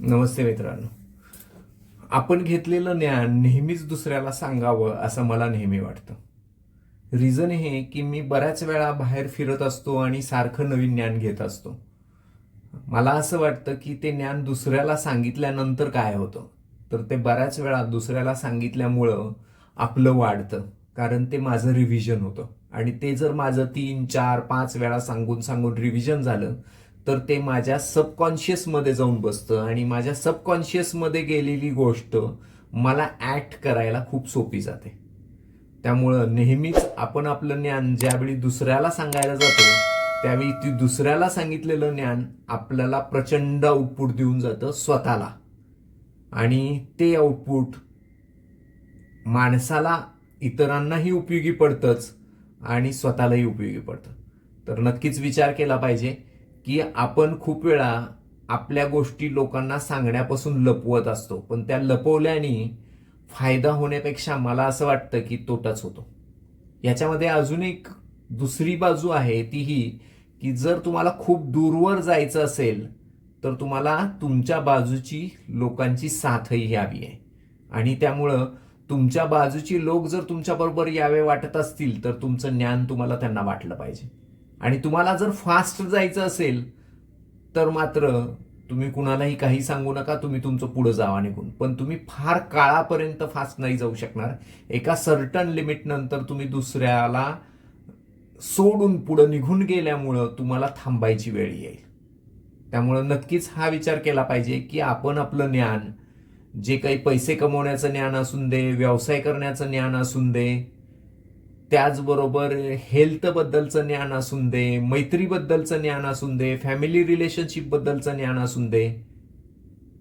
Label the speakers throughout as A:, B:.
A: नमस्ते मित्रांनो. आपण घेतलेलं ज्ञान नेहमीच दुसऱ्याला सांगावं असं मला नेहमी वाटतं. रिझन हे की मी बऱ्याच वेळा बाहेर फिरत असतो आणि सारखं नवीन ज्ञान घेत असतो. मला असं वाटतं की ते ज्ञान दुसऱ्याला सांगितल्यानंतर काय होतं, तर ते बऱ्याच वेळा दुसऱ्याला सांगितल्यामुळं आपलं वाढतं, कारण ते माझं रिव्हिजन होतं. आणि ते जर माझं 3, 4, 5 वेळा सांगून सांगून रिव्हिजन झालं तर ते माझ्या सबकॉन्शियसमध्ये जाऊन बसतं आणि माझ्या सबकॉन्शियसमध्ये गेलेली गोष्ट मला ऍक्ट करायला खूप सोपी जाते. त्यामुळं नेहमीच आपण आपलं ज्ञान ज्यावेळी दुसऱ्याला सांगायला जातो त्यावेळी ती दुसऱ्याला सांगितलेलं ज्ञान आपल्याला प्रचंड आउटपुट देऊन जातं स्वतःला. आणि ते आउटपुट माणसाला, इतरांनाही उपयोगी पडतंच आणि स्वतःलाही उपयोगी पडतं. तर नक्कीच विचार केला पाहिजे की आपण खूप वेळा आपल्या गोष्टी लोकांना सांगण्यापासून लपवत असतो, पण त्या लपवल्याने फायदा होण्यापेक्षा मला असं वाटतं की तोटाच होतो. याच्यामध्ये अजून एक दुसरी बाजू आहे, ती ही की जर तुम्हाला खूप दूरवर जायचं असेल तर तुम्हाला तुमच्या बाजूची लोकांची साथही हवी आहे. आणि त्यामुळं तुमच्या बाजूची लोक जर तुमच्याबरोबर यावे वाटत असतील तर तुमचं ज्ञान तुम्हाला त्यांना वाटलं पाहिजे. आणि तुम्हाला जर फास्ट जायचं असेल तर मात्र तुम्ही कुणालाही काही सांगू नका, तुम्ही तुमचं पुढे जावा निघून. पण तुम्ही फार काळापर्यंत फास्ट नाही जाऊ शकणार. एका सर्टन लिमिट नंतर तुम्ही दुसऱ्याला सोडून पुढे निघून गेल्यामुळं तुम्हाला थांबायची वेळ येईल. त्यामुळं नक्कीच हा विचार केला पाहिजे की आपण आपलं ज्ञान, जे काही पैसे कमवण्याचं ज्ञान असून दे, व्यवसाय करण्याचं ज्ञान असून दे, त्याचबरोबर हेल्थबद्दलचं ज्ञान असून दे, मैत्रीबद्दलचं ज्ञान असून दे, फॅमिली रिलेशनशिप बद्दलचं ज्ञान असून दे,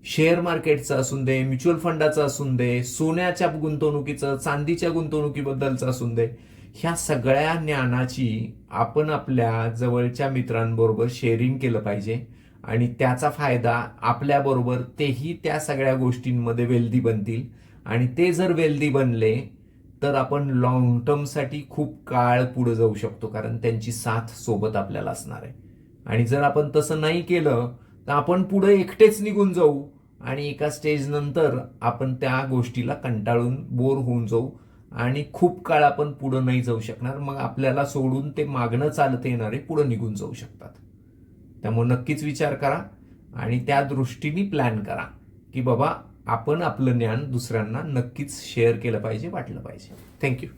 A: शेअर मार्केटचं असून दे, म्युच्युअल फंडाचं असून दे, सोन्याच्या गुंतवणुकीचं, चांदीच्या गुंतवणुकीबद्दलचं असून दे, ह्या सगळ्या ज्ञानाची आपण आपल्या जवळच्या मित्रांबरोबर शेअरिंग केलं पाहिजे. आणि त्याचा फायदा आपल्याबरोबर तेही त्या सगळ्या गोष्टींमध्ये वेल्दी बनतील. आणि ते जर वेल्दी बनले तर आपण लॉंग टर्मसाठी खूप काळ पुढे जाऊ शकतो, कारण त्यांची साथ सोबत आपल्याला असणार आहे. आणि जर आपण तसं नाही केलं तर आपण पुढे एकटेच निघून जाऊ आणि एका स्टेज नंतर आपण त्या गोष्टीला कंटाळून बोर होऊन जाऊ आणि खूप काळ आपण पुढे नाही जाऊ शकणार. मग आपल्याला सोडून ते मागणं चालत येणारे पुढे निघून जाऊ शकतात. त्यामुळे नक्कीच विचार करा आणि त्या दृष्टीने प्लॅन करा की बाबा आपण आपलं ज्ञान दुसऱ्यांना नक्कीच शेअर केलं पाहिजे, वाटलं पाहिजे. थँक्यू.